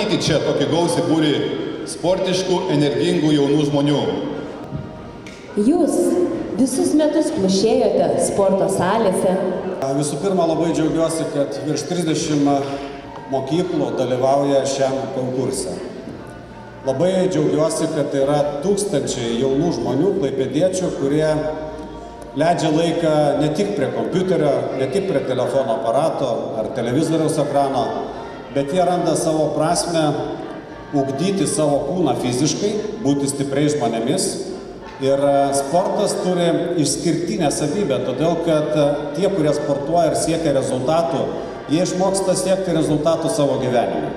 pamatyti čia tokį gausį būrį sportiškų, energingų jaunų žmonių. Jūs visus metus plušėjote sporto salėse. Visų pirma, labai džiaugiuosi, kad virš 30 mokyklų dalyvauja šiam konkurse. Labai džiaugiuosi, kad yra tūkstančiai jaunų žmonių, klaipėdiečių, kurie leidžia laiką ne tik prie kompiuterio, ne tik prie telefono aparato ar televizoriaus ekrano, bet jie randa savo prasmę ugdyti savo kūną fiziškai, būti stipriais žmonėmis. Ir sportas turi išskirtinę savybę, todėl kad tie, kurie sportuoja ir siekia rezultatų, jie išmoksta siekti rezultatų savo gyvenime.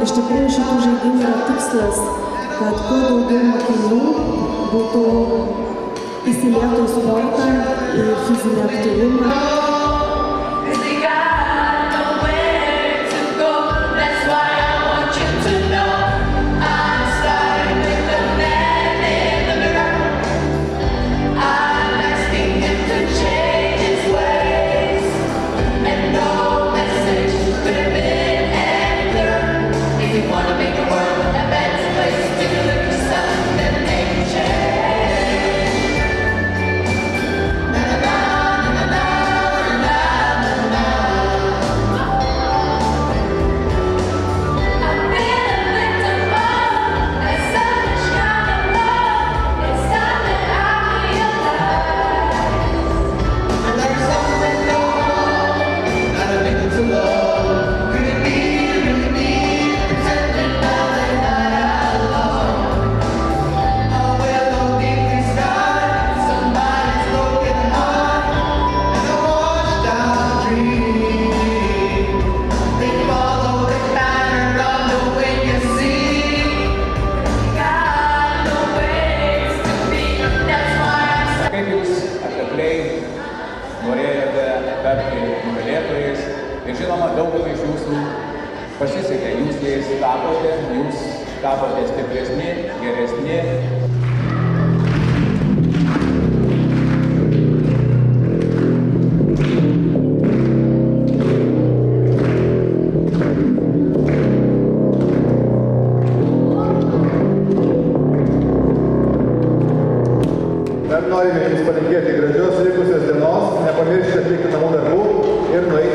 Iš tikrųjų, šitų žaidimų yra tikslas, kad kuo daugiau mokinių būtų įsilietų į sportą ir fizinį aktyvumą. Norėjote tapti nugalėtojais ir žinoma, daugumai iš jūsų pasisekė, jūs jais tapote stipresni, geresni. Dar norime jums palinkėti gražios likusios dienos, nepamiršti atlikti namų darbų ir nueiti